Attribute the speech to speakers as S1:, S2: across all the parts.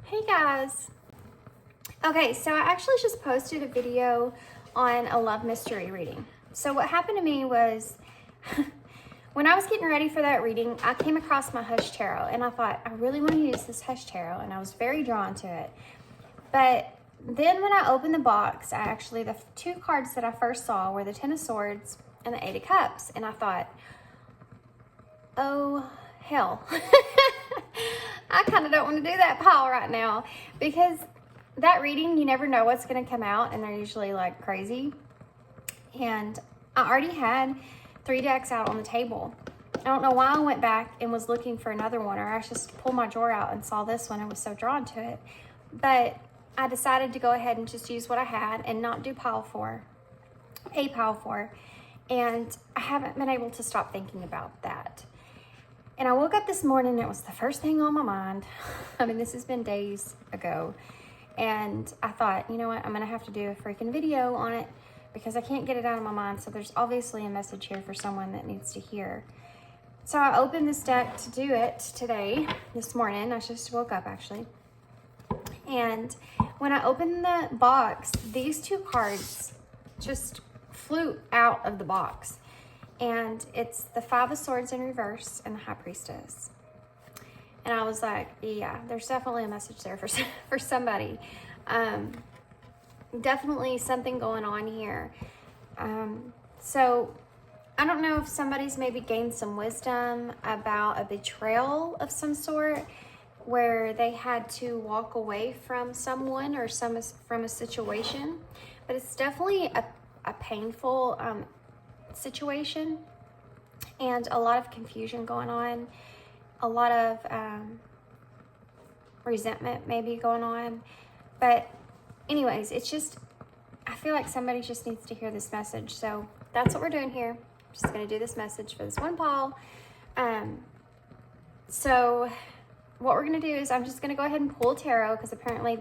S1: Hey guys. Okay, so I actually just posted a video on a love mystery reading. So what happened to me was when I was getting ready for that reading, I came across my Hush Tarot and I thought, I really want to use this Hush Tarot, and I was very drawn to it. But then when I opened the box, the two cards that I first saw were the Ten of Swords and the Eight of Cups. And I thought, oh, hell. I kind of don't want to do that pile right now, because that reading, you never know what's going to come out, and they're usually like crazy. And I already had 3 decks out on the table. I don't know why I went back and was looking for another one, or I just pulled my drawer out and saw this one and was so drawn to it. But I decided to go ahead and just use what I had and not do pile 4, a pile 4. And I haven't been able to stop thinking about that. And I woke up this morning and it was the first thing on my mind. I mean, this has been days ago. And I thought, you know what, I'm gonna have to do a freaking video on it because I can't get it out of my mind. So there's obviously a message here for someone that needs to hear. So I opened this deck to do it today, this morning. I just woke up actually. And when I opened the box, these 2 cards just flew out of the box. And it's the Five of Swords in reverse and the High Priestess. And I was like, yeah, there's definitely a message there for somebody. Definitely something going on here. So I don't know if somebody's maybe gained some wisdom about a betrayal of some sort, where they had to walk away from someone or from a situation. But it's definitely a painful situation, and a lot of confusion going on, a lot of resentment maybe going on. But anyways, it's just, I feel like somebody just needs to hear this message. So that's what we're doing here. I'm just going to do this message for this one pile. So what we're going to do is I'm just going to go ahead and pull tarot, because apparently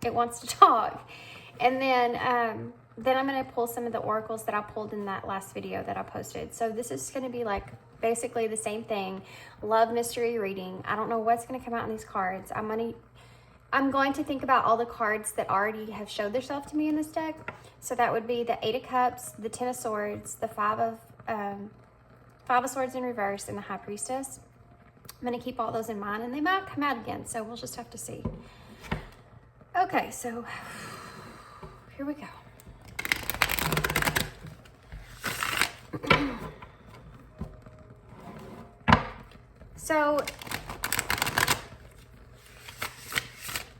S1: it wants to talk. And then I'm going to pull some of the oracles that I pulled in that last video that I posted. So this is going to be like basically the same thing. Love mystery reading. I don't know what's going to come out in these cards. I'm going to think about all the cards that already have showed themselves to me in this deck. So that would be the Eight of Cups, the Ten of Swords, the Five of Swords in reverse, and the High Priestess. I'm going to keep all those in mind, and they might come out again. So we'll just have to see. Okay, so here we go. So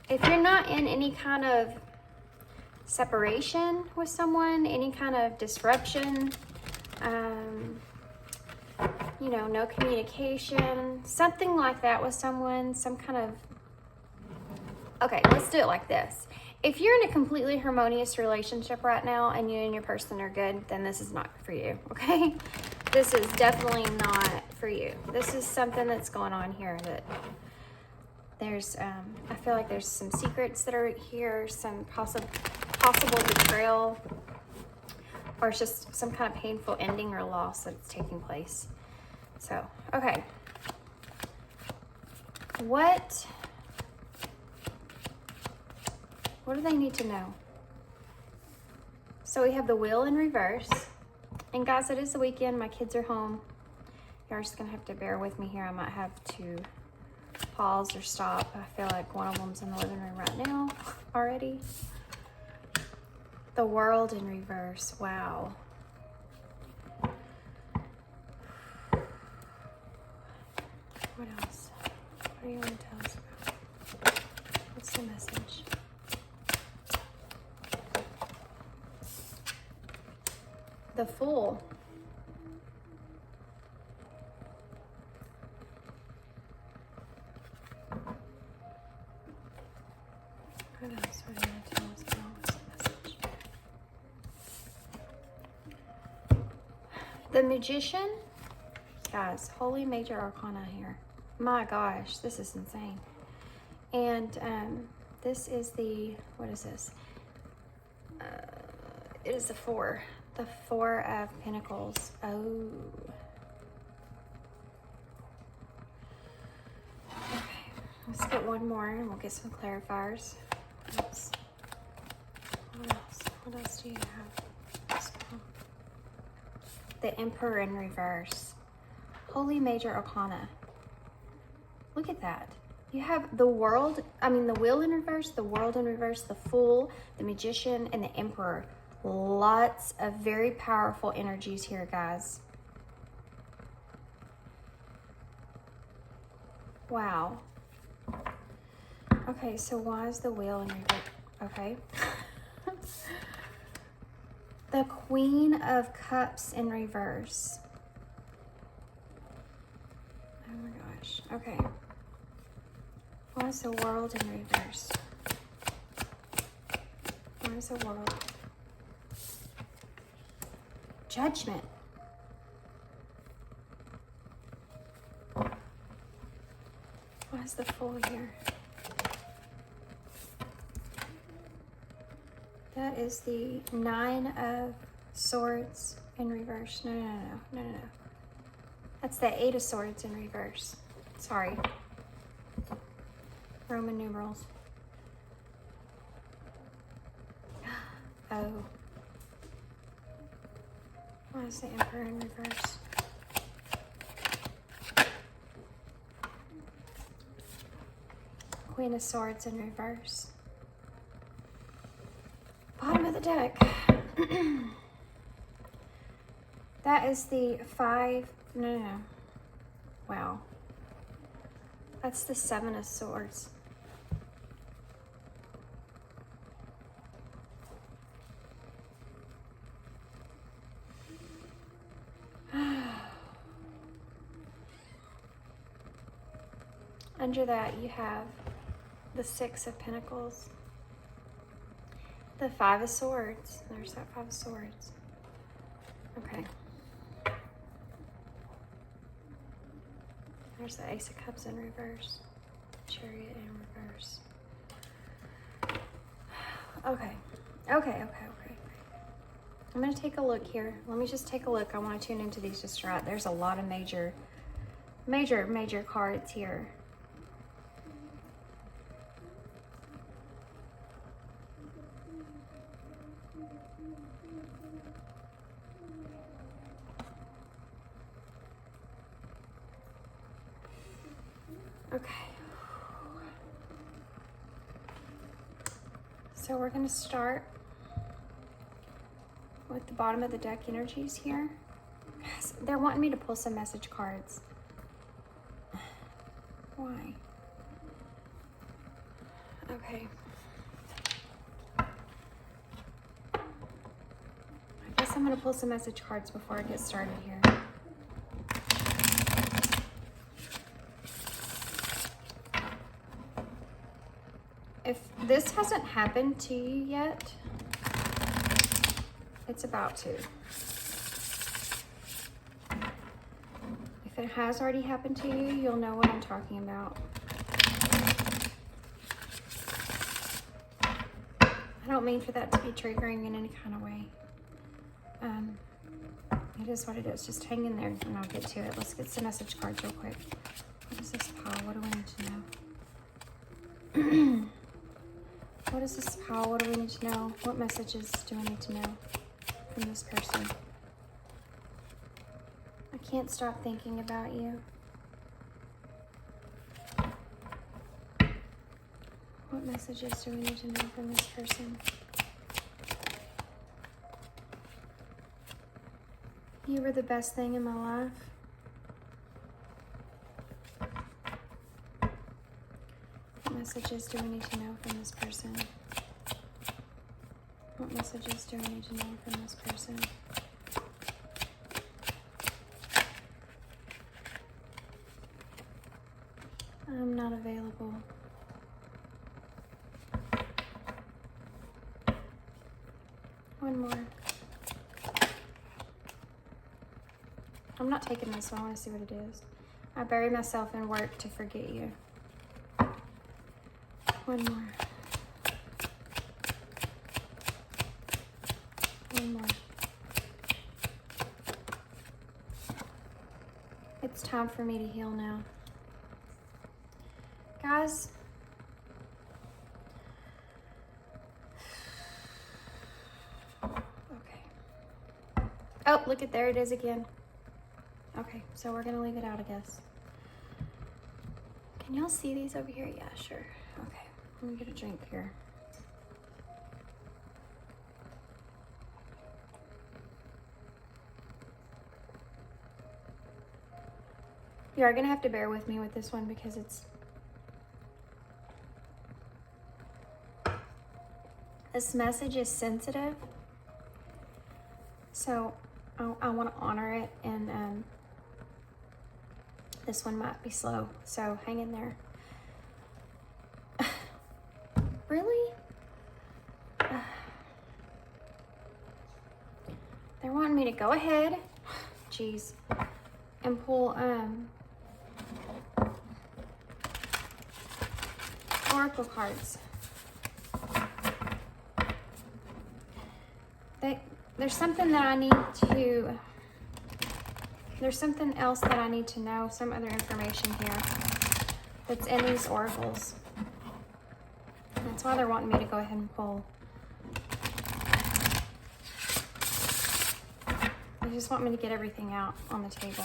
S1: if you're not in any kind of separation with someone, any kind of disruption, no communication, something like that with someone, okay, let's do it like this. If you're in a completely harmonious relationship right now and you and your person are good, then this is not for you, okay? This is definitely not for you. This is something that's going on here that there's, I feel like there's some secrets that are here, some possible betrayal, or it's just some kind of painful ending or loss that's taking place. So, okay. What do they need to know? So we have the Wheel in reverse. And guys, it is the weekend. My kids are home. You're just gonna have to bear with me here. I might have to pause or stop. I feel like one of them's in the living room right now already. The World in reverse. Wow. What else? What do you want to tell us about? What's the message? The Fool. What else? What do you want to tell us about? What's the message? The Magician. Guys, Holy Major Arcana here. My gosh, this is insane. And this is the, what is this? It is the 4. The 4 of Pentacles. Oh. Okay, let's get one more and we'll get some clarifiers. Oops. What else? What else do you have? The Emperor in reverse. Holy Major Arcana. Look at that. You have the World, the Wheel in reverse, the World in reverse, the Fool, the Magician, and the Emperor. Lots of very powerful energies here, guys. Wow. Okay, so why is the Wheel in reverse? Okay. The Queen of Cups in reverse. Oh my gosh. Okay. Why is the World in reverse? Why is the World? Judgment. Why is the Fool here? That is the Nine of Swords in reverse. No. That's the Eight of Swords in reverse. Sorry. Roman numerals. Oh. Why is the Emperor in reverse? Queen of Swords in reverse. Bottom of the deck. That is the Five. No. Wow. That's the Seven of Swords. Under that, you have the Six of Pentacles, the Five of Swords. There's that Five of Swords. Okay. There's the Ace of Cups in reverse, Chariot in reverse. Okay. I'm going to take a look here. Let me just take a look. I want to tune into these just right. There's a lot of major cards here. Okay. So we're going to start with the bottom of the deck energies here. Guys, they're wanting me to pull some message cards. Why? Okay. I guess I'm going to pull some message cards before I get started here. If this hasn't happened to you yet, it's about to. If it has already happened to you, you'll know what I'm talking about. I don't mean for that to be triggering in any kind of way. It is what it is. Just hang in there and I'll get to it. Let's get some message cards real quick. What is this pile? What do we need to know? What is this pile? What do we need to know? What messages do we need to know from this person? I can't stop thinking about you. What messages do we need to know from this person? You were the best thing in my life. What messages do we need to know from this person? What messages do we need to know from this person? I'm not available. One more. I'm not taking this one. I want to see what it is. I bury myself in work to forget you. One more. One more. It's time for me to heal now. Guys, look at, there it is again. Okay, so we're gonna leave it out, I guess. Can y'all see these over here? Yeah, sure. Okay, let me get a drink here. You are gonna have to bear with me with this one because this message is sensitive. So I want to honor it, and this one might be slow, so hang in there. Really? They're wanting me to go ahead, jeez, and pull oracle cards. There's something that I need to, there's something else that I need to know, some other information here that's in these oracles. That's why they're wanting me to go ahead and pull. They just want me to get everything out on the table.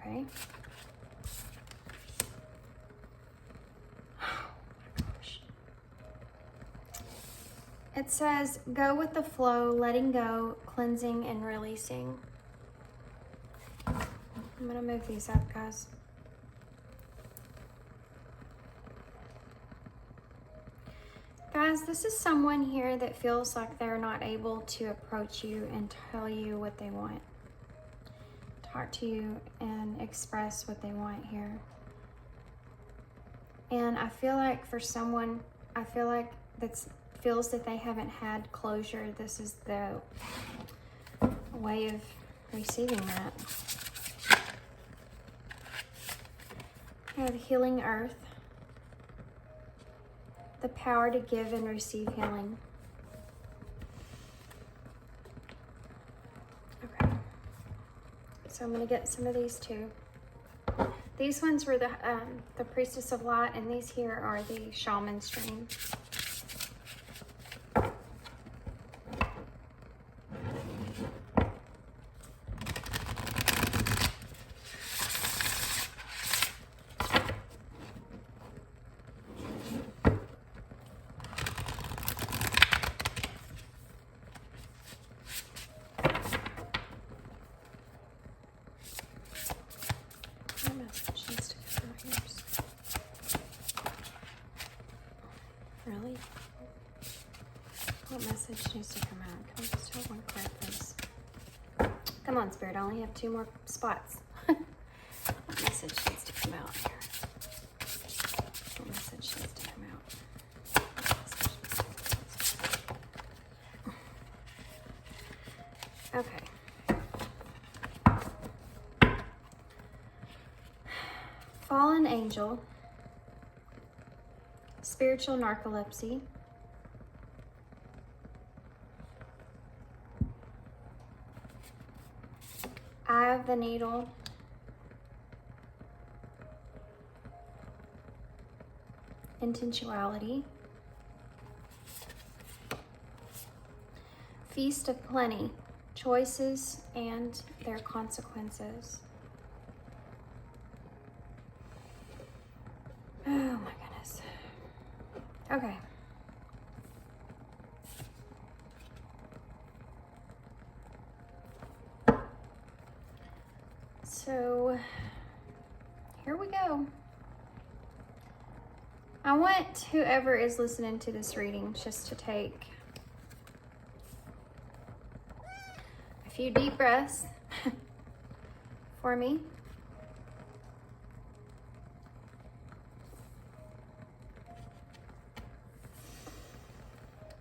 S1: Okay. It says, go with the flow, letting go, cleansing, and releasing. I'm gonna move these up, guys. Guys, this is someone here that feels like they're not able to approach you and tell you what they want. Talk to you and express what they want here. And I feel like for someone, I feel like feels that they haven't had closure, this is the way of receiving that. We have healing earth, the power to give and receive healing. Okay, so I'm going to get some of these too. These ones were the priestess of light, and these here are the shaman stream. Really? What message needs to come out? Can we just have one card, please? Come on, Spirit. I only have 2 more spots. What message needs to come out here? What message needs to come out? Okay. Fallen angel. Spiritual narcolepsy. Eye of the needle. Intentionality. Feast of plenty. Choices and their consequences. Oh my goodness. Okay. So here we go. I want whoever is listening to this reading just to take a few deep breaths for me.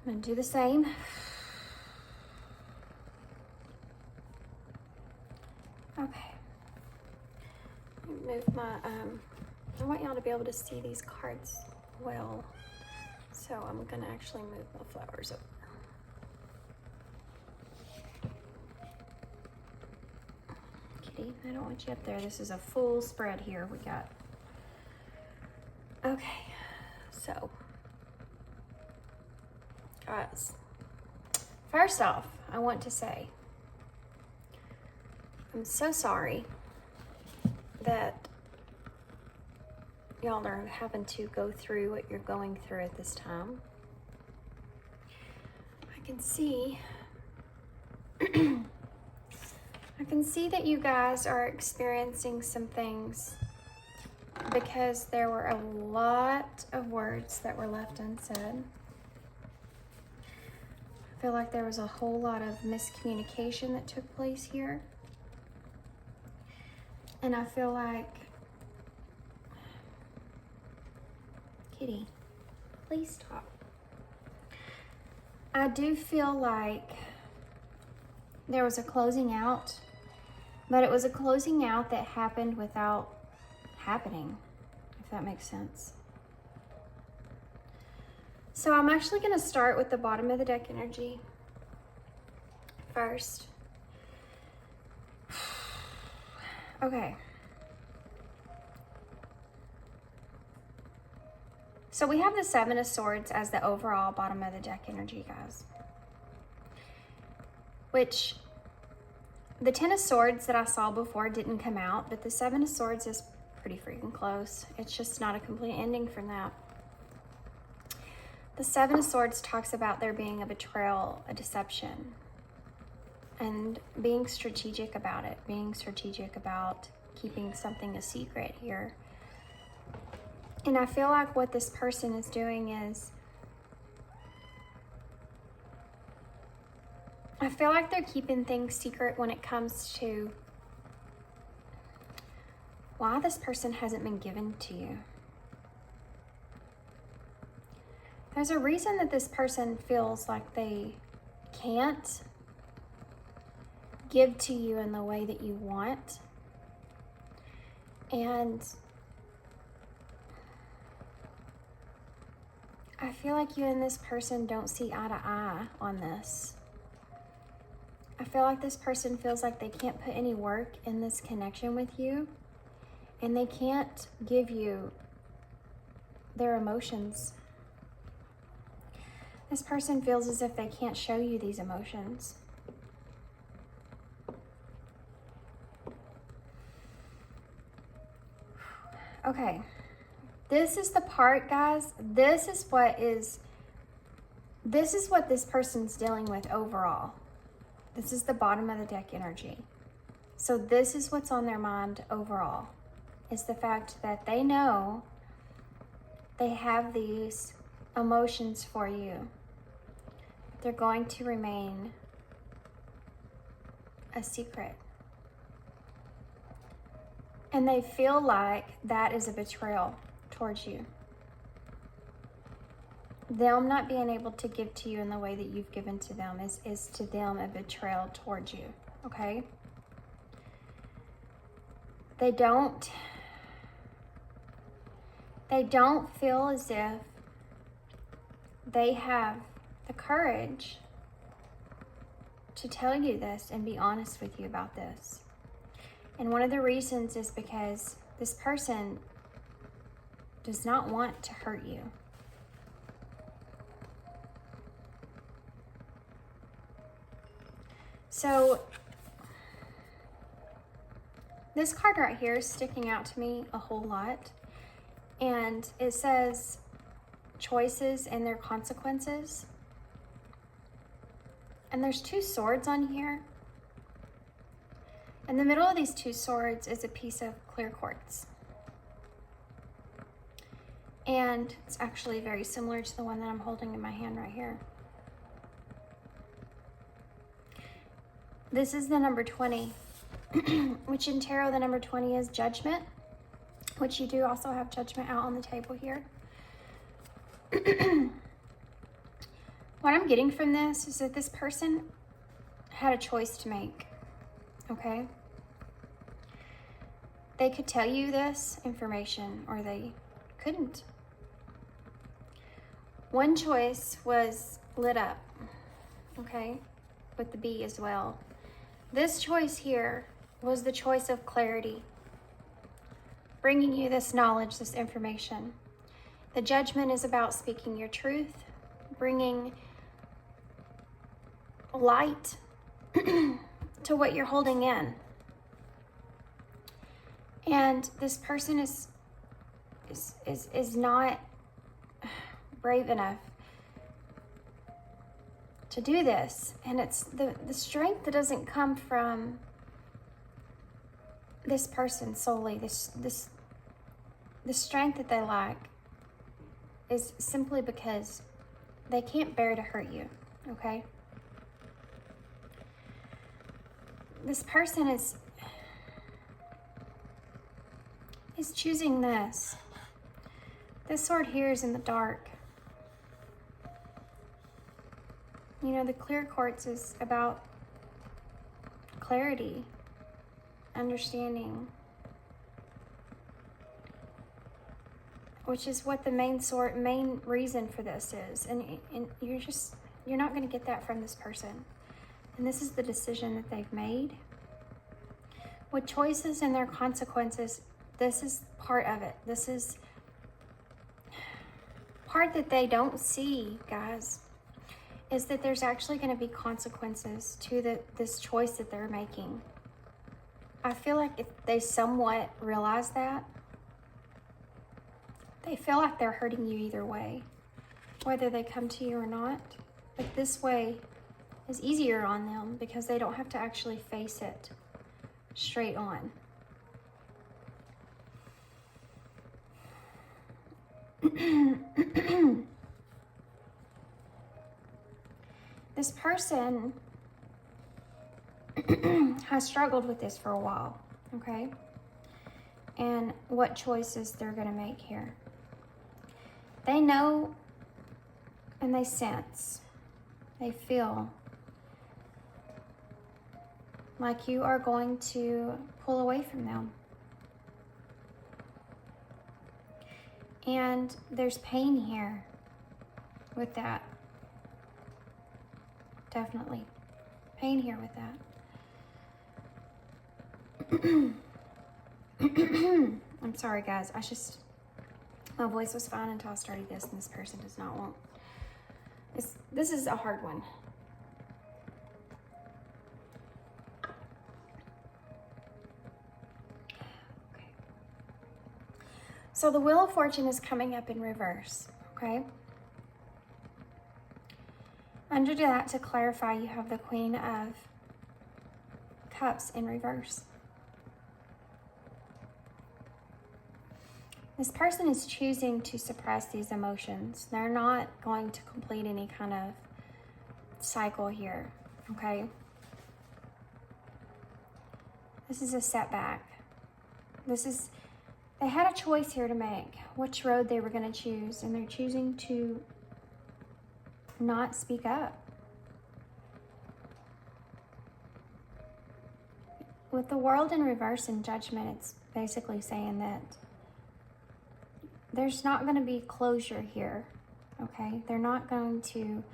S1: I'm going to do the same. Okay. Move my, I want y'all to be able to see these cards well. So I'm going to actually move my flowers over. Kitty, I don't want you up there. This is a full spread here we got. Okay, so. Guys, First off, I want to say, I'm so sorry that y'all are having to go through what you're going through at this time. I can see that you guys are experiencing some things because there were a lot of words that were left unsaid. I feel like there was a whole lot of miscommunication that took place here. And I feel like, Kitty, please stop. I do feel like there was a closing out, but it was a closing out that happened without happening, if that makes sense. So I'm actually going to start with the bottom of the deck energy first. Okay. So we have the Seven of Swords as the overall bottom of the deck energy, guys. Which, the Ten of Swords that I saw before didn't come out, but the Seven of Swords is pretty freaking close. It's just not a complete ending from that. The Seven of Swords talks about there being a betrayal, a deception, and being strategic about it, being strategic about keeping something a secret here. And I feel like what this person is doing is, I feel like they're keeping things secret when it comes to why this person hasn't been given to you. There's a reason that this person feels like they can't give to you in the way that you want. And I feel like you and this person don't see eye to eye on this. I feel like this person feels like they can't put any work in this connection with you, and they can't give you their emotions. This person feels as if they can't show you these emotions. Okay, this is the part, guys. This is what this person's dealing with overall. This is the bottom of the deck energy. So this is what's on their mind overall, is the fact that they know they have these emotions for you. They're going to remain a secret. And they feel like that is a betrayal towards you. Them not being able to give to you in the way that you've given to them is to them a betrayal towards you, okay? They don't feel as if they have the courage to tell you this and be honest with you about this. And one of the reasons is because this person does not want to hurt you. So this card right here is sticking out to me a whole lot. And it says choices and their consequences. And there's two swords on here. In the middle of these two swords is a piece of clear quartz. And it's actually very similar to the one that I'm holding in my hand right here. This is the number 20, which in tarot, the number 20 is judgment, which you do also have judgment out on the table here. What I'm getting from this is that this person had a choice to make, okay? They could tell you this information or they couldn't. One choice was lit up, okay, with the B as well. This choice here was the choice of clarity, bringing you this knowledge, this information. The judgment is about speaking your truth, bringing light to what you're holding in. And this person is not brave enough to do this. And it's the strength that doesn't come from this person solely. The strength that they lack is simply because they can't bear to hurt you, okay? This person is choosing this. This sword here is in the dark. You know, the clear quartz is about clarity, understanding, which is what the main reason for this is. And you're not going to get that from this person. And this is the decision that they've made. With choices and their consequences, this is part of it. This is part that they don't see, guys, is that there's actually going to be consequences to this choice that they're making. I feel like if they somewhat realize that, they feel like they're hurting you either way, whether they come to you or not. But this way is easier on them because they don't have to actually face it straight on. This person has struggled with this for a while, okay? And what choices they're going to make here. They know and they sense, they feel like you are going to pull away from them. And there's pain here with that. Definitely. Pain here with that. I'm sorry, guys. My voice was fine until I started this, and this person does not want. This is a hard one. Okay. So the Wheel of Fortune is coming up in reverse, okay? Under that, to clarify, you have the Queen of Cups in reverse. This person is choosing to suppress these emotions. They're not going to complete any kind of cycle here, okay? This is a setback. They had a choice here to make, which road they were going to choose, and they're choosing to not speak up. With the World in reverse and Judgment, it's basically saying that there's not going to be closure here, okay? They're not going to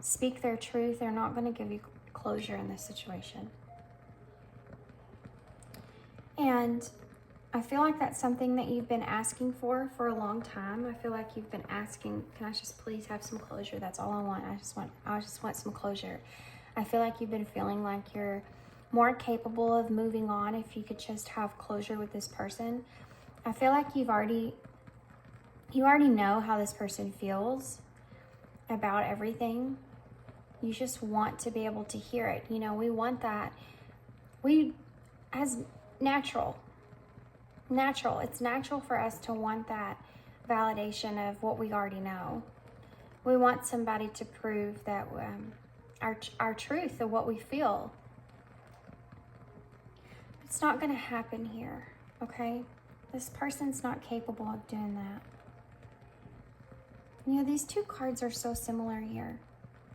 S1: speak their truth. They're not going to give you closure in this situation. And I feel like that's something that you've been asking for a long time. I feel like you've been asking, can I just please have some closure? That's all I want. I just want some closure. I feel like you've been feeling like you're more capable of moving on if you could just have closure with this person. I feel like you already know how this person feels about everything. You just want to be able to hear it. You know, we want that. As natural. It's natural for us to want that validation of what we already know. We want somebody to prove that our truth of what we feel. It's not going to happen here, okay? This person's not capable of doing that. You know, these two cards are so similar here.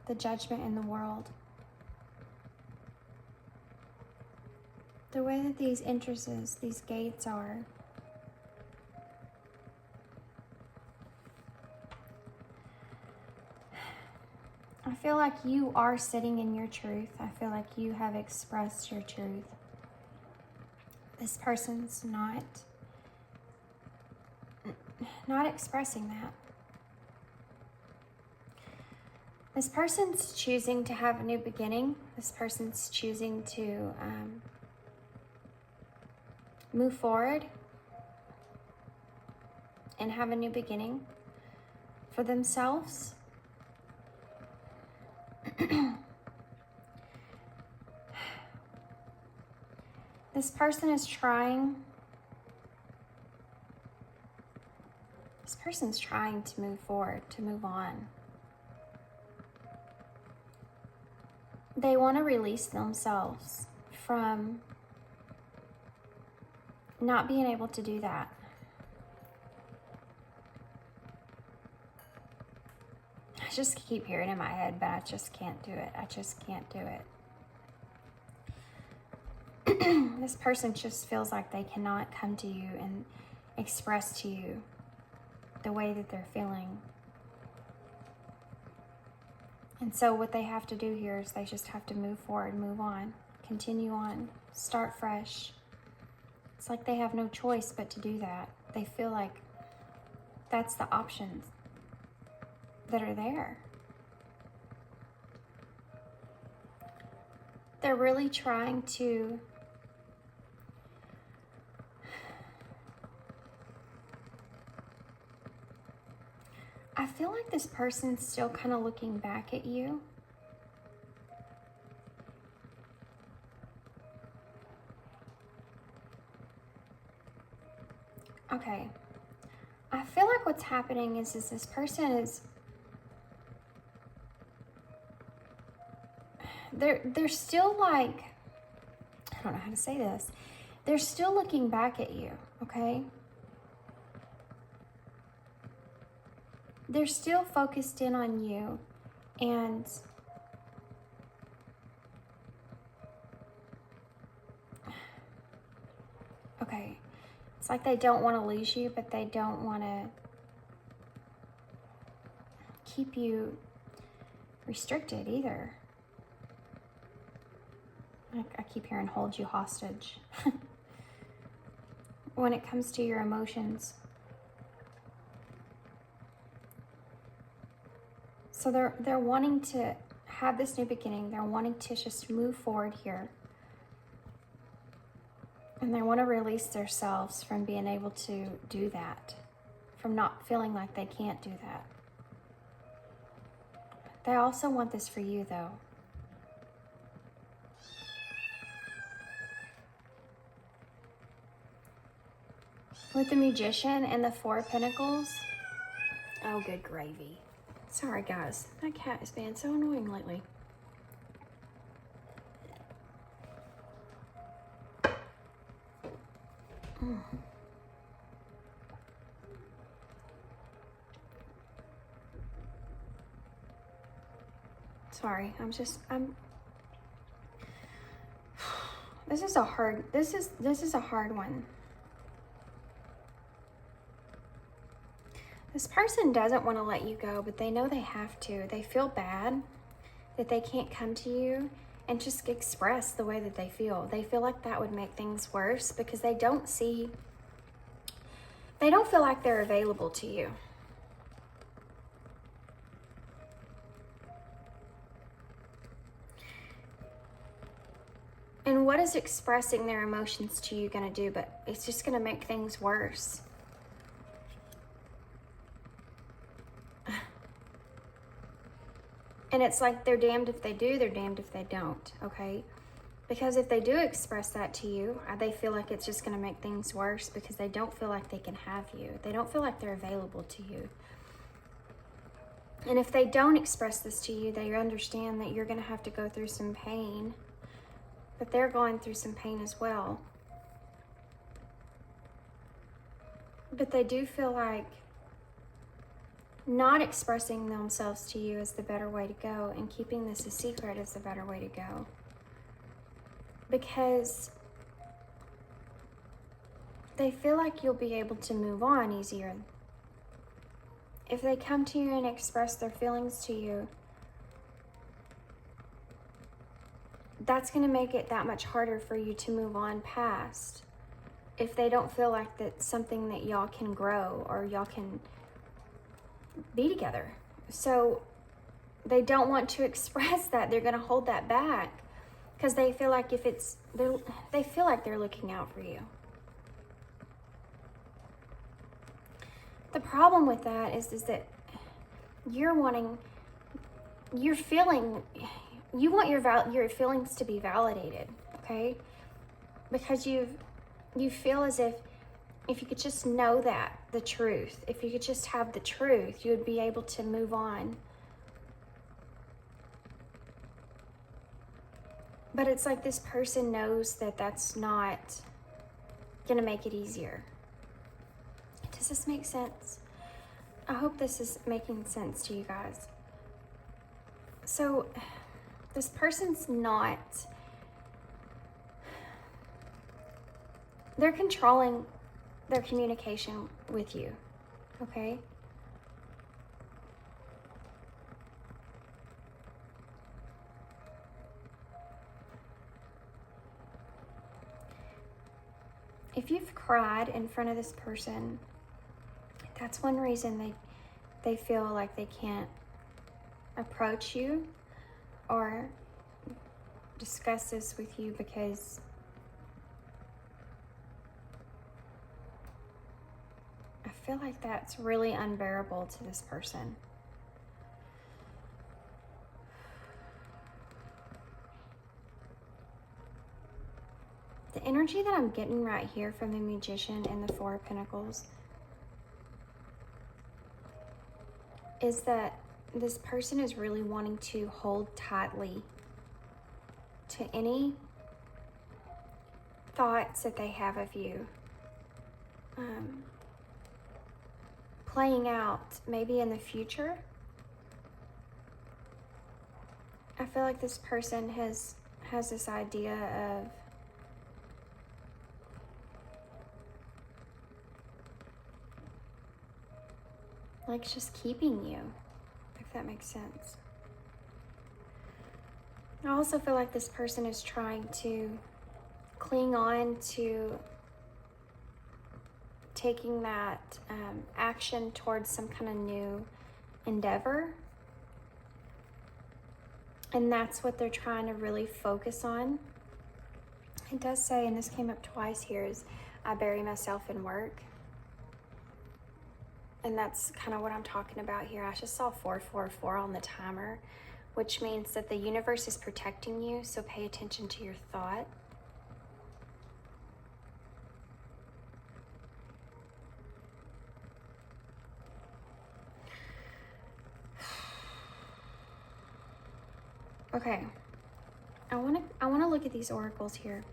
S1: The Judgment and the World. The way that these entrances, these gates are. I feel like you are sitting in your truth. I feel like you have expressed your truth. This person's not expressing that. This person's choosing to have a new beginning. This person's choosing to move forward and have a new beginning for themselves. This person is trying. This person's trying to move forward, to move on. They want to release themselves from not being able to do that. I just keep hearing in my head, but I just can't do it. I just can't do it. This person just feels like they cannot come to you and express to you the way that they're feeling. And so what they have to do here is they just have to move forward, move on, continue on, start fresh. It's like they have no choice but to do that. They feel like that's the options that are there. They're really trying to I feel like this person's still kind of looking back at you. Okay. I feel like what's happening is this person is they're still like, I don't know how to say this. They're still looking back at you, okay? They're still focused in on you, and okay, it's like they don't want to lose you, but they don't want to keep you restricted either. I keep hearing hold you hostage. When it comes to your emotions. So they're wanting to have this new beginning. They're wanting to just move forward here. And they want to release themselves from being able to do that. From not feeling like they can't do that. They also want this for you, though. With the Magician and the Four of Pentacles. Oh, good gravy. Sorry, guys. That cat is being so annoying lately. Sorry, this is a hard one. This person doesn't want to let you go, but they know they have to. They feel bad that they can't come to you and just express the way that they feel. They feel like that would make things worse because they don't feel like they're available to you. And what is expressing their emotions to you going to do? But it's just going to make things worse. And it's like they're damned if they do, they're damned if they don't, okay? Because if they do express that to you, they feel like it's just going to make things worse because they don't feel like they can have you. They don't feel like they're available to you. And if they don't express this to you, they understand that you're going to have to go through some pain. But they're going through some pain as well. But they do feel like not expressing themselves to you is the better way to go, and keeping this a secret is the better way to go. Because they feel like you'll be able to move on easier. If they come to you and express their feelings to you, that's going to make it that much harder for you to move on past. If they don't feel like that's something that y'all can grow or y'all can be together. So they don't want to express that. They're going to hold that back because they feel like they feel like they're looking out for you. The problem with that is that you want your feelings to be validated, okay? Because you feel as if you could just know the truth, if you could just have the truth, you would be able to move on. But it's like this person knows that that's not gonna make it easier. Does this make sense? I hope this is making sense to you guys. So this person's not, they're controlling their communication with you, okay? If you've cried in front of this person, that's one reason they feel like they can't approach you or discuss this with you, because I feel like that's really unbearable to this person. The energy that I'm getting right here from the Magician and the Four of Pentacles is that this person is really wanting to hold tightly to any thoughts that they have of you. Playing out maybe in the future. I feel like this person has this idea of like just keeping you, if that makes sense. I also feel like this person is trying to cling on to taking that action towards some kind of new endeavor. And that's what they're trying to really focus on. It does say, and this came up twice here, is I bury myself in work. And that's kind of what I'm talking about here. I just saw 444 on the timer, which means that the universe is protecting you, so pay attention to your thought. Okay, I want to look at these oracles here.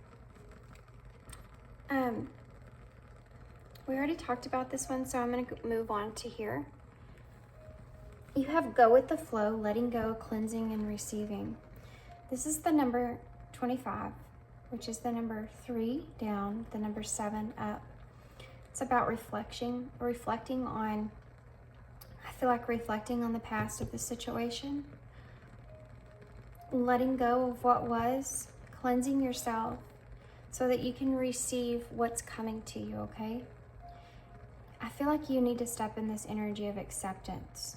S1: We already talked about this one, so I'm going to move on to here. You have go with the flow, letting go, cleansing, and receiving. This is the number 25, which is the number 3 down, the number 7 up. It's about reflecting on, I feel like reflecting on the past of the situation, letting go of what was, cleansing yourself so that you can receive what's coming to you, okay? I feel like you need to step in this energy of acceptance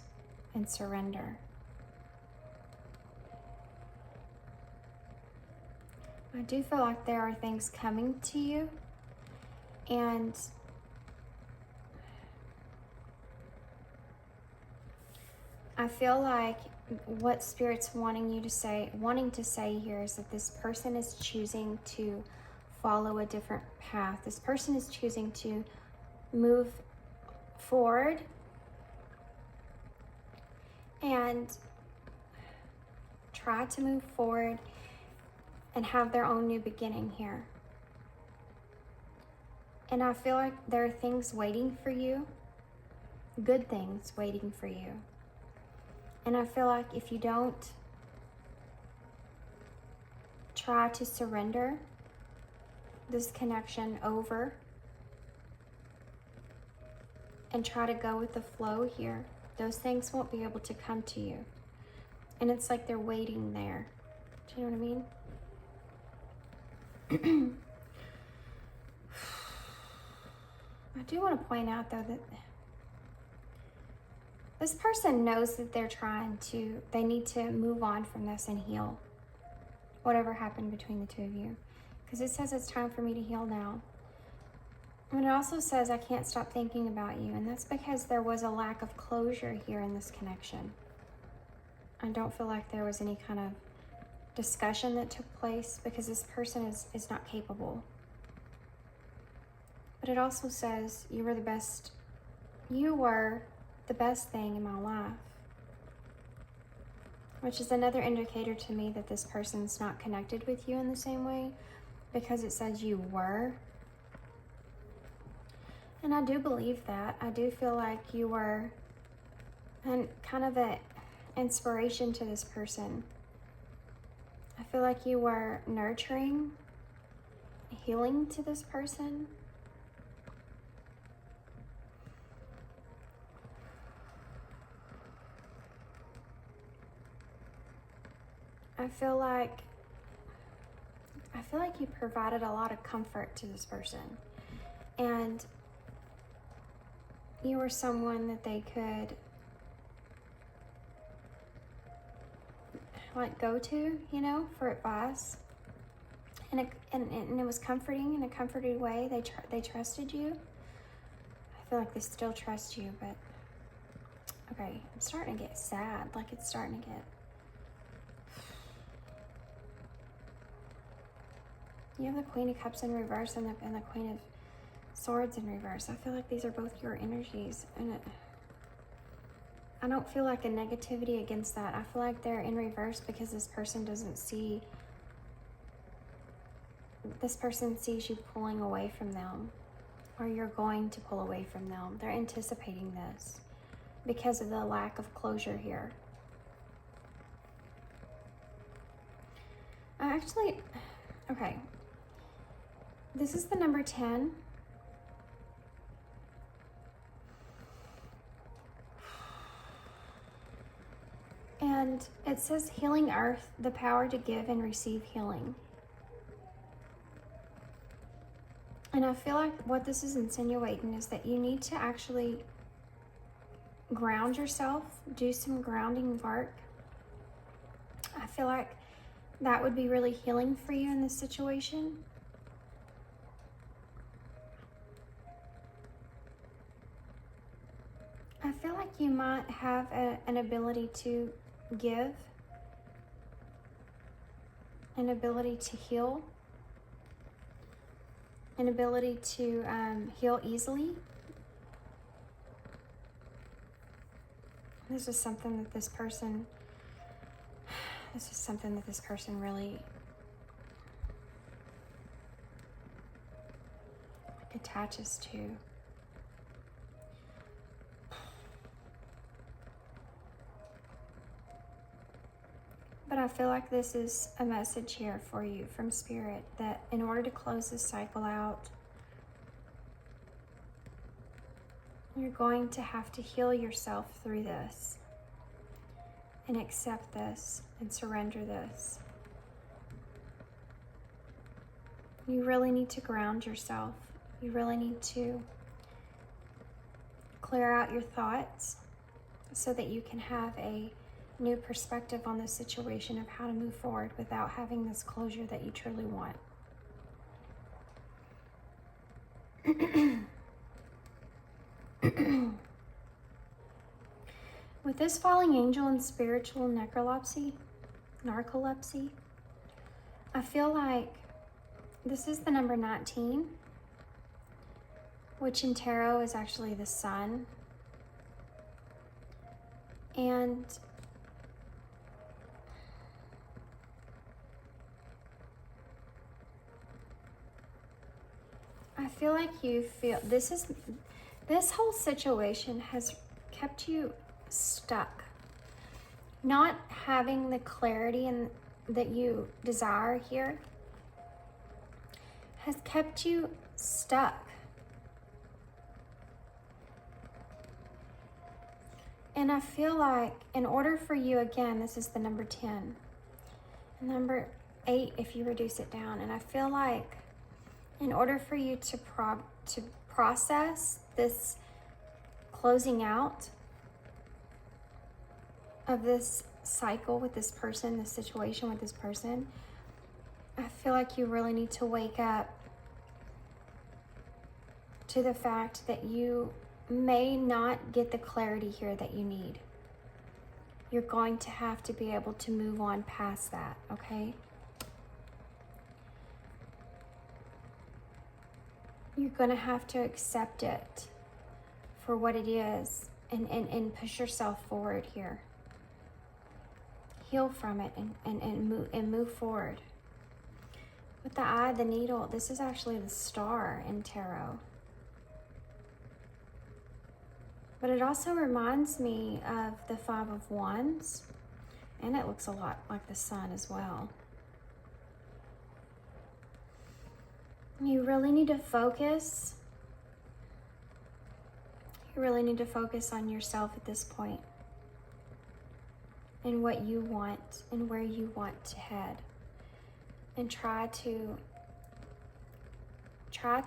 S1: and surrender. I do feel like there are things coming to you, and I feel like what Spirit's wanting to say here is that this person is choosing to follow a different path. This person is choosing to move forward and try to move forward and have their own new beginning here. And I feel like there are things waiting for you, good things waiting for you. And I feel like if you don't try to surrender this connection over and try to go with the flow here, those things won't be able to come to you. And it's like they're waiting there. Do you know what I mean? I do want to point out though that This person knows that they need to move on from this and heal whatever happened between the two of you. Because it says it's time for me to heal now. And it also says I can't stop thinking about you. And that's because there was a lack of closure here in this connection. I don't feel like there was any kind of discussion that took place because this person is not capable. But it also says you were the best thing in my life. Which is another indicator to me that this person's not connected with you in the same way, because it says you were. And I do believe that. I do feel like you were kind of an inspiration to this person. I feel like you were nurturing, healing to this person. I feel like you provided a lot of comfort to this person, and you were someone that they could like go to, you know, for advice, and it was comforting in a comforting way. They trusted you. I feel like they still trust you, but okay, I'm starting to get sad. Like it's starting to get. You have the Queen of Cups in reverse and the Queen of Swords in reverse. I feel like these are both your energies, and I don't feel like a negativity against that. I feel like they're in reverse because this person sees you pulling away from them, or you're going to pull away from them. They're anticipating this because of the lack of closure here. Okay. This is the number 10. And it says healing earth, the power to give and receive healing. And I feel like what this is insinuating is that you need to actually ground yourself, do some grounding work. I feel like that would be really healing for you in this situation. I feel like you might have an ability to give, an ability to heal, an ability to heal easily. This is something that this person really attaches to. But I feel like this is a message here for you from Spirit, that in order to close this cycle out, you're going to have to heal yourself through this, and accept this, and surrender this. You really need to ground yourself. You really need to clear out your thoughts so that you can have a new perspective on the situation of how to move forward without having this closure that you truly want. With this falling angel and spiritual narcolepsy, I feel like this is the number 19, which in tarot is actually the sun. And I feel like this whole situation has kept you stuck. Not having the clarity that you desire here has kept you stuck. And I feel like in order for you, again, this is the number 10, number 8 if you reduce it down, and I feel like in order for you to process this closing out, of this cycle with this person, this situation with this person, I feel like you really need to wake up to the fact that you may not get the clarity here that you need. You're going to have to be able to move on past that, okay? You're going to have to accept it for what it is and push yourself forward here. Heal from it and move forward. With the eye, the needle, this is actually the star in tarot. But it also reminds me of the Five of Wands, and it looks a lot like the sun as well. You really need to focus. You really need to focus on yourself at this point, and what you want and where you want to head. And try to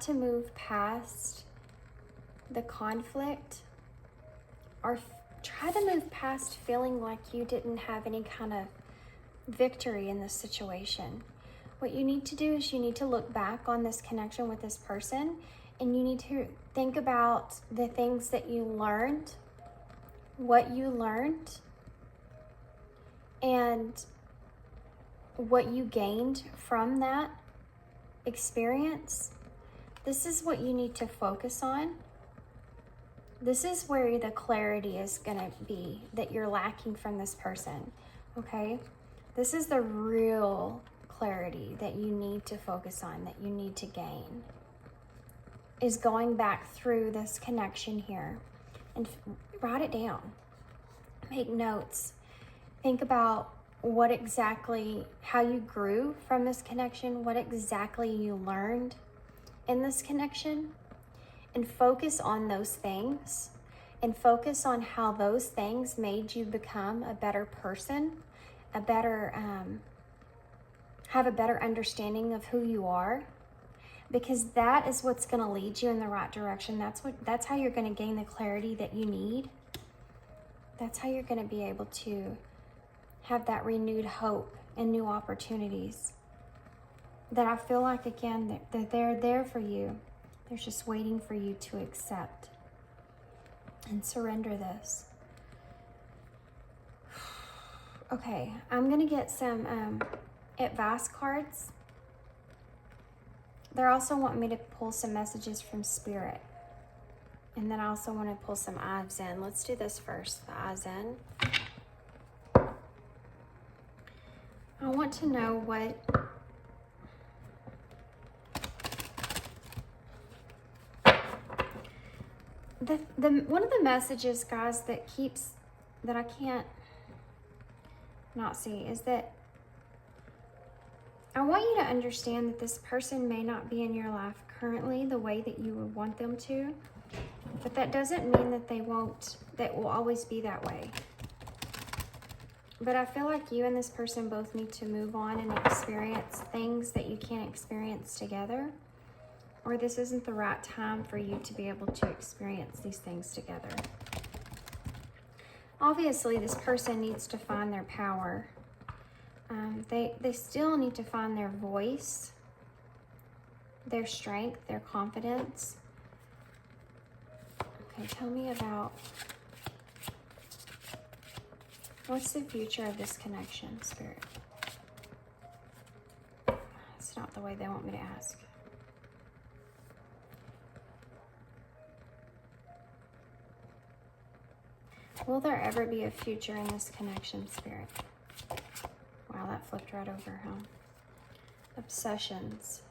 S1: move past the conflict, or try to move past feeling like you didn't have any kind of victory in this situation. What you need to do is you need to look back on this connection with this person, and you need to think about the things that you learned, what you learned, and what you gained from that experience. This is what you need to focus on. This is where the clarity is going to be that you're lacking from this person, okay? This is the real clarity that you need to focus on, that you need to gain, is going back through this connection here and write it down. Make notes. Think about what exactly, how you grew from this connection, what exactly you learned in this connection, and focus on those things, and focus on how those things made you become a better person, a better, have a better understanding of who you are, because that is what's going to lead you in the right direction. That's how you're going to gain the clarity that you need. That's how you're going to be able to have that renewed hope and new opportunities that I feel like, again, that they're there for you. They're just waiting for you to accept and surrender this. Okay, I'm going to get some advice cards. They're also wanting me to pull some messages from Spirit. And then I also want to pull some 𝕊𝕤𝕁. Let's do this first, the 𝕊𝕤𝕁. I want to know what one of the messages, guys, that I can't not see is that I want you to understand that this person may not be in your life currently the way that you would want them to, but that doesn't mean that that will always be that way. But I feel like you and this person both need to move on and experience things that you can't experience together, or this isn't the right time for you to be able to experience these things together. Obviously, this person needs to find their power. They still need to find their voice, their strength, their confidence. Okay, tell me about what's the future of this connection, Spirit? It's not the way they want me to ask. Will there ever be a future in this connection, Spirit? Wow, that flipped right over, huh? Obsessions.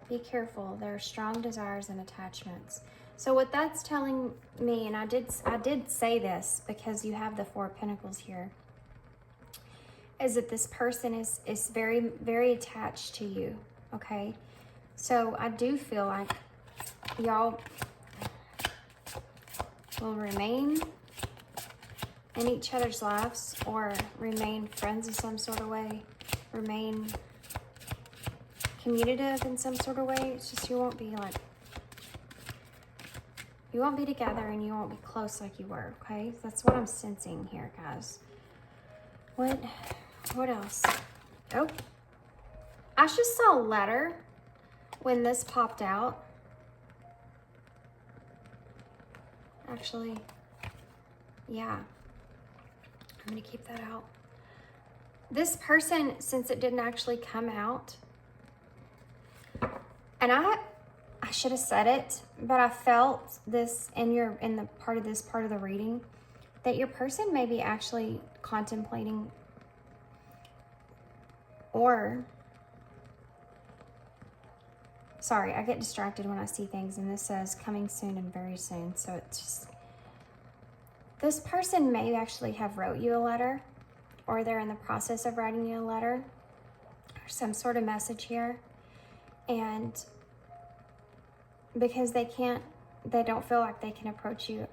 S1: Be careful. There are strong desires and attachments. So what that's telling me, and I did say this because you have the Four of Pentacles here, is that this person is very, very attached to you, okay? So I do feel like y'all will remain in each other's lives, or remain friends in some sort of way, remain communicative in some sort of way. It's just you won't be together, and you won't be close like you were, okay? That's what I'm sensing here, guys. What else? Oh, I just saw a letter when this popped out. Actually, yeah. I'm gonna keep that out. This person, since it didn't actually come out, and I should have said it, but I felt this in the part of the reading, that your person may be actually contemplating, or sorry, I get distracted when I see things, and this says coming soon and very soon. So it's just, this person may actually have wrote you a letter, or they're in the process of writing you a letter, or some sort of message here. And because they don't feel like they can approach you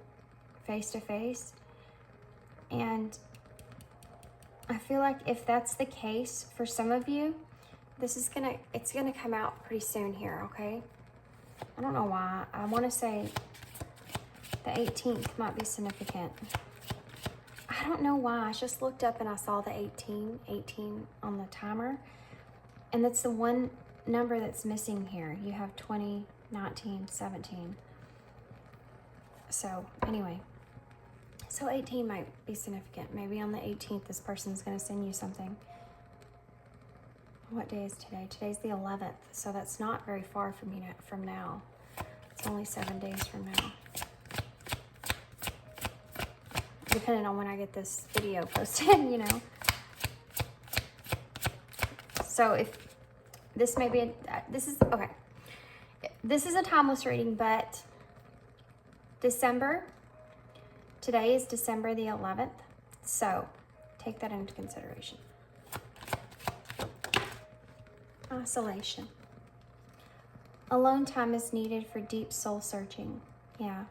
S1: face to face. And I feel like if that's the case for some of you, it's gonna come out pretty soon here, okay? I don't know why. I want to say the 18th might be significant. I don't know why. I just looked up and I saw the 18 on the timer. And that's the one number that's missing here. You have 20, 19, 17. So anyway, so 18 might be significant. Maybe on the 18th, this person's going to send you something. What day is today? Today's the 11th, so that's not very far from now. It's only 7 days from now. Depending on when I get this video posted, you know. So if this may be, this is a timeless reading, but today is December the 11th, so take that into consideration. Isolation. Alone time is needed for deep soul searching. Yeah.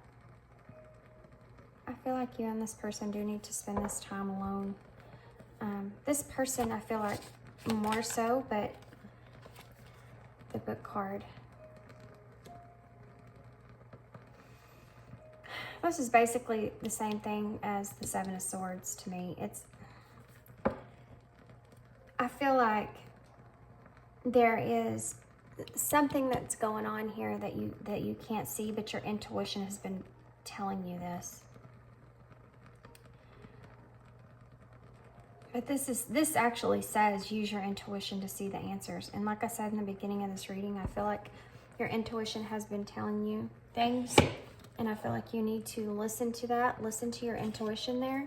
S1: I feel like you and this person do need to spend this time alone. This person, I feel like more so, but the book card. This is basically the same thing as the Seven of Swords to me. I feel like there is something that's going on here that you can't see, but your intuition has been telling you this. But this actually says use your intuition to see the answers. And like I said in the beginning of this reading, I feel like your intuition has been telling you things. And I feel like you need to listen to that, listen to your intuition there,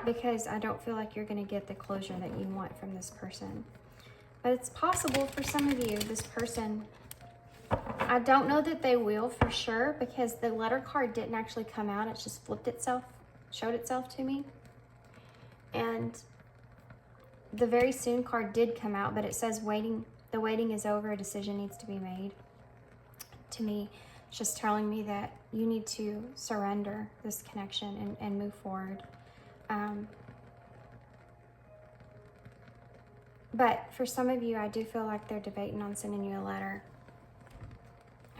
S1: because I don't feel like you're going to get the closure that you want from this person. But it's possible for some of you, this person, I don't know that they will for sure, because the letter card didn't actually come out. It just showed itself to me. And the very soon card did come out, but it says waiting. The waiting is over. A decision needs to be made. To me, it's just telling me that you need to surrender this connection and move forward. But for some of you, I do feel like they're debating on sending you a letter.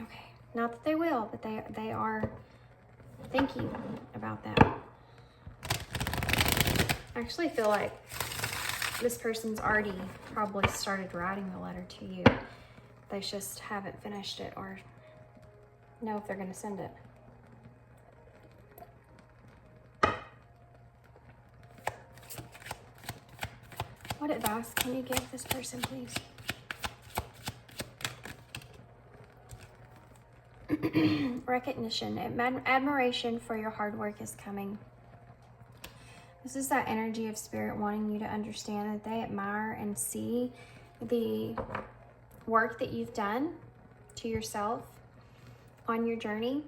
S1: Okay, not that they will, but they are thinking about that. I actually feel like this person's already probably started writing the letter to you. They just haven't finished it or know if they're going to send it. What advice can you give this person, please? Recognition. Admiration for your hard work is coming. This is that energy of spirit wanting you to understand that they admire and see the work that you've done to yourself on your journey.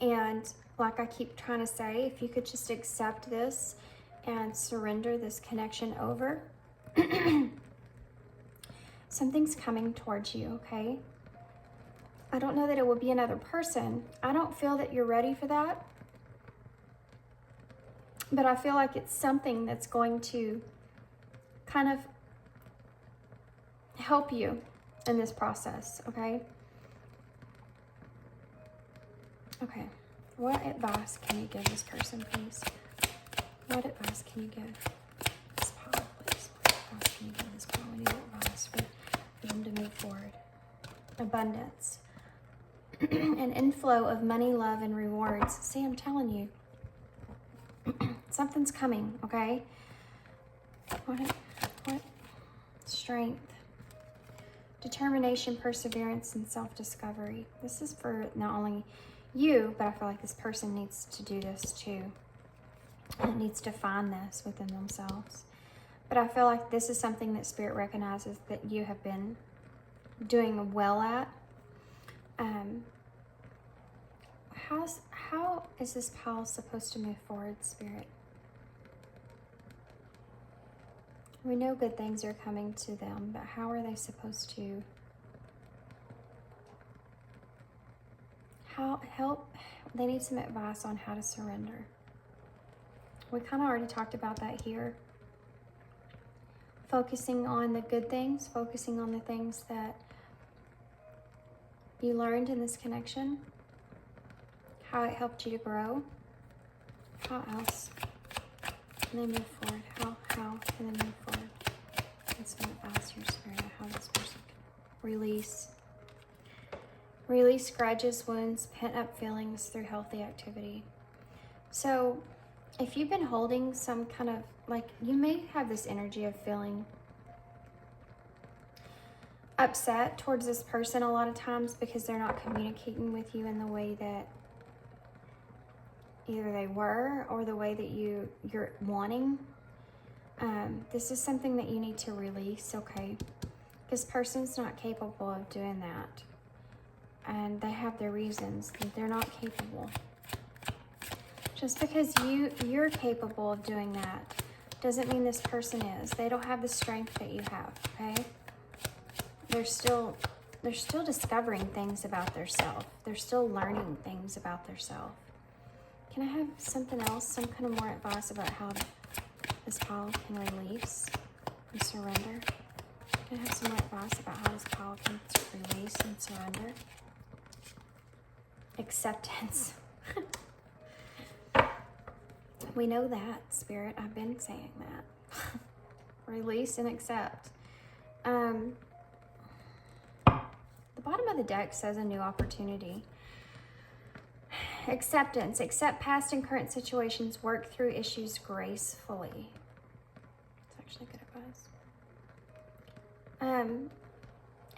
S1: And like I keep trying to say, if you could just accept this and surrender this connection over, something's coming towards you, okay? I don't know that it will be another person. I don't feel that you're ready for that. But I feel like it's something that's going to kind of help you in this process, okay? Okay. What advice can you give this person, please? What advice can you give? else can you give this girl? We need advice for them to move forward. Abundance. An inflow of money, love, and rewards. See, I'm telling you. Something's coming, okay? What? Strength. Determination, perseverance, and self-discovery. This is for not only you, but I feel like this person needs to do this too. It needs to find this within themselves. But I feel like this is something that Spirit recognizes that you have been doing well at. How is this pile supposed to move forward, Spirit? We know good things are coming to them, but how are they supposed to help? They need some advice on how to surrender. We kind of already talked about that here. Focusing on the good things, focusing on the things that you learned in this connection, how it helped you to grow. How else can they move forward? How can they move forward? That's some advice your Spirit, how this person can release grudges, wounds, pent up feelings through healthy activity. So if you've been holding some kind of, like, you may have this energy of feeling upset towards this person a lot of times because they're not communicating with you in the way that either they were or the way that you're wanting. This is something that you need to release, okay? This person's not capable of doing that. And they have their reasons. They're not capable. Just because you're capable of doing that doesn't mean this person is. They don't have the strength that you have, okay? They're still discovering things about themselves. They're still learning things about themselves. Can I have something else, some kind of more advice about how this pile can release and surrender? Can I have some more advice about how this pile can release and surrender? Acceptance. We know that, Spirit. I've been saying that. Release and accept. The bottom of the deck says a new opportunity. Acceptance. Accept past and current situations. Work through issues gracefully. It's actually good advice.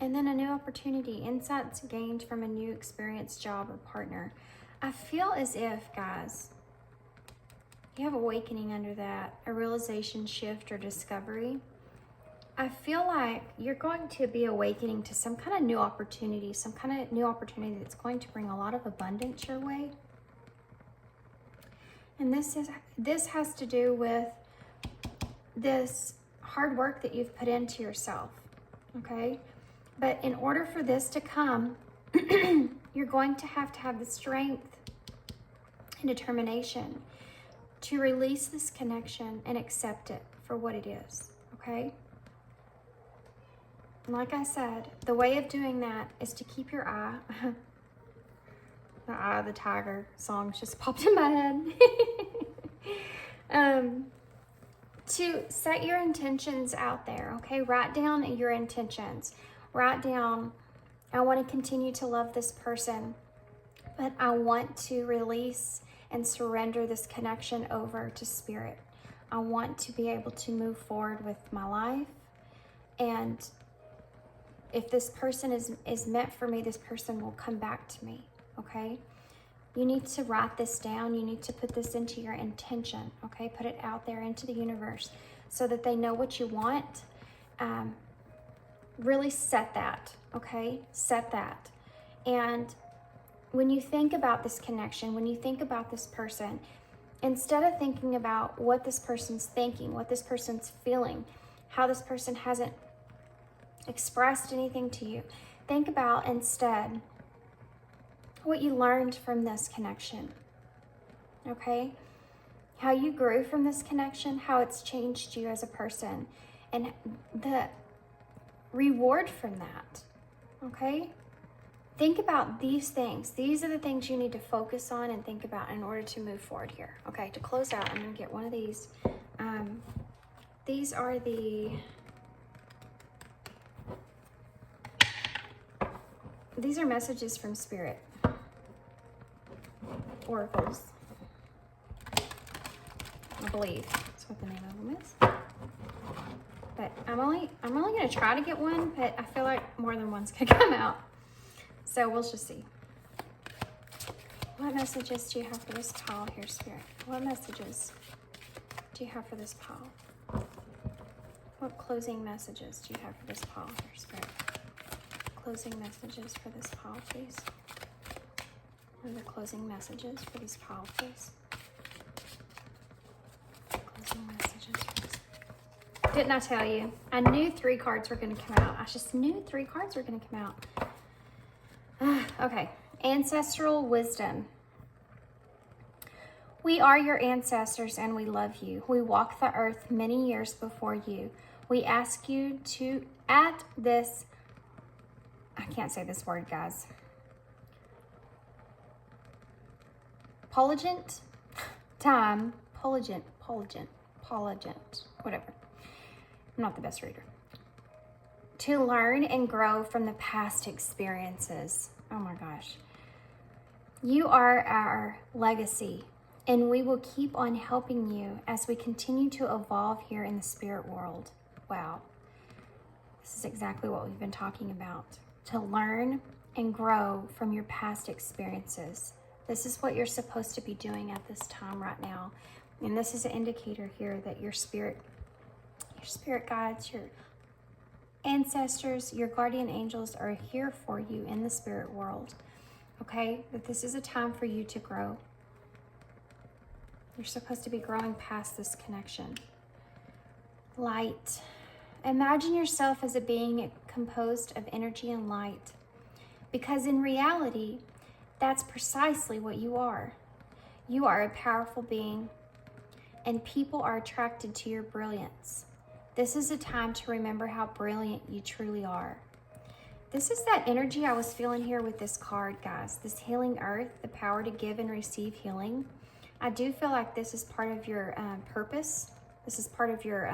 S1: And then a new opportunity. Insights gained from a new experience, job, or partner. I feel as if, guys, you have awakening under that, a realization, shift, or discovery. I feel like you're going to be awakening to some kind of new opportunity, that's going to bring a lot of abundance your way. And this has to do with this hard work that you've put into yourself, okay? But in order for this to come, you're going to have the strength and determination to release this connection and accept it for what it is, okay? And like I said, the way of doing that is to keep your eye. The Eye of the Tiger song just popped in my head. To set your intentions out there, okay? Write down your intentions. Write down, I want to continue to love this person, but I want to release and surrender this connection over to Spirit. I want to be able to move forward with my life. And if this person is meant for me, this person will come back to me, okay? You need to write this down. You need to put this into your intention, okay? Put it out there into the universe so that they know what you want. Really set that, okay? Set that. And when you think about this connection, when you think about this person, instead of thinking about what this person's thinking, what this person's feeling, how this person hasn't expressed anything to you, think about instead what you learned from this connection, okay? How you grew from this connection, how it's changed you as a person, and the reward from that, okay? Think about these things. These are the things you need to focus on and think about in order to move forward here. Okay, to close out, I'm gonna get one of these. These are the These are messages from Spirit. Oracles. I believe that's what the name of them is. But I'm only gonna try to get one, but I feel like more than one's gonna come out. So we'll just see. What messages do you have for this pile here, Spirit? What messages do you have for this pile? What closing messages do you have for this pile here, Spirit? Closing messages for this pile, please. What are the closing messages for this pile, please? Closing messages for this. Didn't I tell you? I knew 3 cards were going to come out. I just knew 3 cards were going to come out. Okay. Ancestral wisdom. We are your ancestors and we love you. We walk the earth many years before you. We ask you to, at this, I can't say this word, guys. Polygent time, polygent, whatever. I'm not the best reader. To learn and grow from the past experiences. Oh my gosh. You are our legacy, and we will keep on helping you as we continue to evolve here in the spirit world. Wow. This is exactly what we've been talking about. To learn and grow from your past experiences. This is what you're supposed to be doing at this time right now. And this is an indicator here that your spirit guides, your ancestors, your guardian angels are here for you in the spirit world. Okay? That this is a time for you to grow. You're supposed to be growing past this connection. Light. Imagine yourself as a being composed of energy and light. Because in reality, that's precisely what you are. You are a powerful being, and people are attracted to your brilliance. This is a time to remember how brilliant you truly are. This is that energy I was feeling here with this card, guys. This healing earth, the power to give and receive healing. I do feel like this is part of your purpose. This is part of your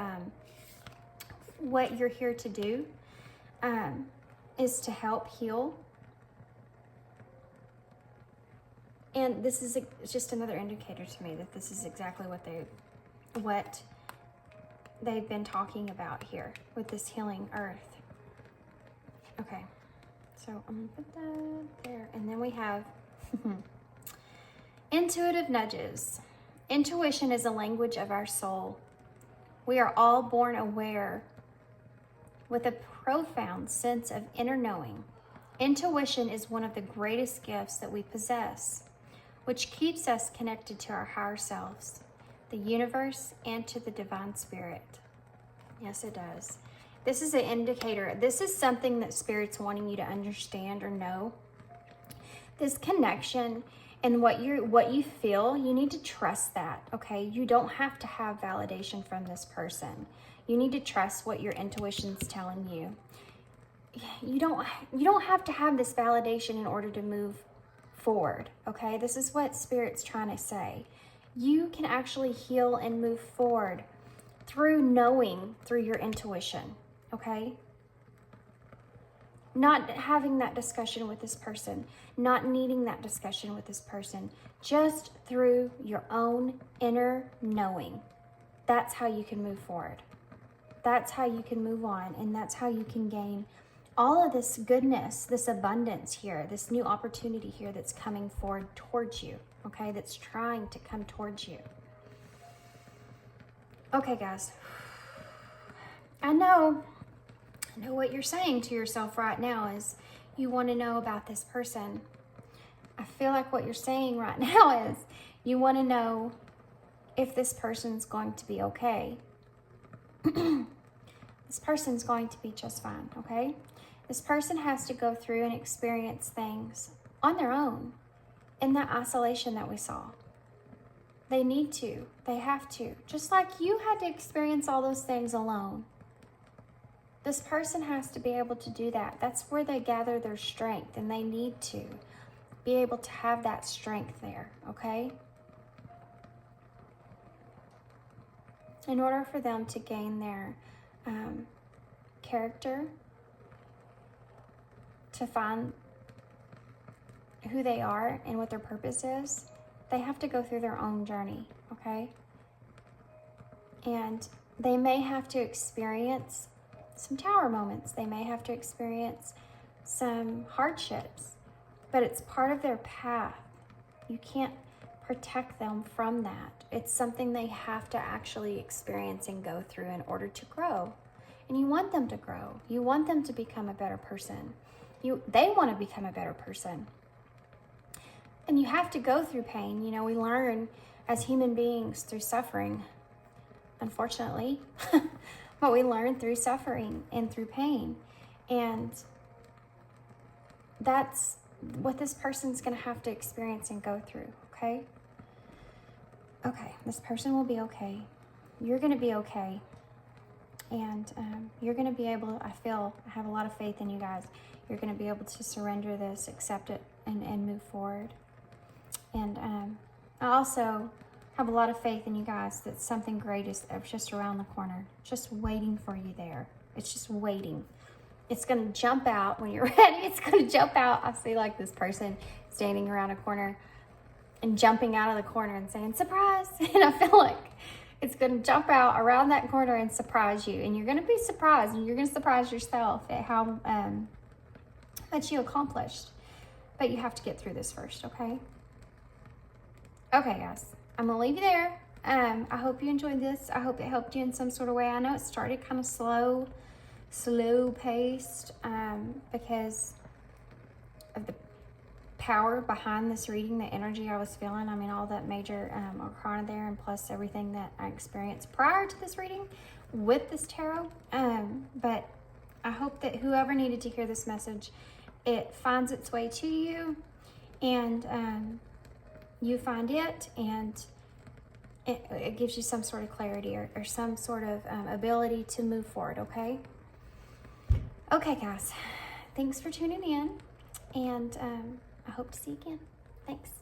S1: what you're here to do, is to help heal. And this is just another indicator to me that this is exactly what they've been talking about here with this healing earth. Okay, so I'm gonna put that there. And then we have intuitive nudges. Intuition is a language of our soul. We are all born aware with a profound sense of inner knowing. Intuition is one of the greatest gifts that we possess, which keeps us connected to our higher selves, the universe, and to the divine spirit. Yes, it does. This is an indicator. This is something that Spirit's wanting you to understand or know. This connection and what you feel, you need to trust that, okay? You don't have to have validation from this person. You need to trust what your intuition's telling you. You don't have to have this validation in order to move forward, okay? This is what Spirit's trying to say. You can actually heal and move forward through knowing, through your intuition, okay? Not having that discussion with this person, not needing that discussion with this person, just through your own inner knowing. That's how you can move forward. That's how you can move on, and that's how you can gain all of this goodness, this abundance here, this new opportunity here that's coming forward towards you, okay? That's trying to come towards you. Okay, guys. I know what you're saying to yourself right now is you want to know about this person. I feel like what you're saying right now is you want to know if this person's going to be okay. This person's going to be just fine, okay? This person has to go through and experience things on their own in that isolation that we saw. They need to. They have to. Just like you had to experience all those things alone. This person has to be able to do that. That's where they gather their strength, and they need to be able to have that strength there, okay? In order for them to gain their character, to find who they are and what their purpose is, they have to go through their own journey, okay? And they may have to experience some tower moments. They may have to experience some hardships, but it's part of their path. You can't protect them from that. It's something they have to actually experience and go through in order to grow. And you want them to grow. You want them to become a better person. They want to become a better person. And you have to go through pain. You know, we learn as human beings through suffering, unfortunately, but we learn through suffering and through pain. And that's what this person's going to have to experience and go through, okay? Okay, this person will be okay. You're going to be okay. And you're going to be able, I have a lot of faith in you guys. You're going to be able to surrender this, accept it, and move forward. And I also have a lot of faith in you guys that something great is just around the corner, just waiting for you there. It's just waiting. It's going to jump out when you're ready. It's going to jump out. I see like this person standing around a corner and jumping out of the corner and saying, surprise. And I feel like it's going to jump out around that corner and surprise you. And you're going to be surprised, and you're going to surprise yourself at how much you accomplished. But you have to get through this first, okay? Okay, guys, I'm going to leave you there. I hope you enjoyed this. I hope it helped you in some sort of way. I know it started kind of slow paced because of the power behind this reading, the energy I was feeling. I mean, all that major arcana there, and plus everything that I experienced prior to this reading with this tarot. But I hope that whoever needed to hear this message, it finds its way to you, and you find it, and it gives you some sort of clarity or some sort of ability to move forward, okay? Okay, guys, thanks for tuning in, and I hope to see you again. Thanks.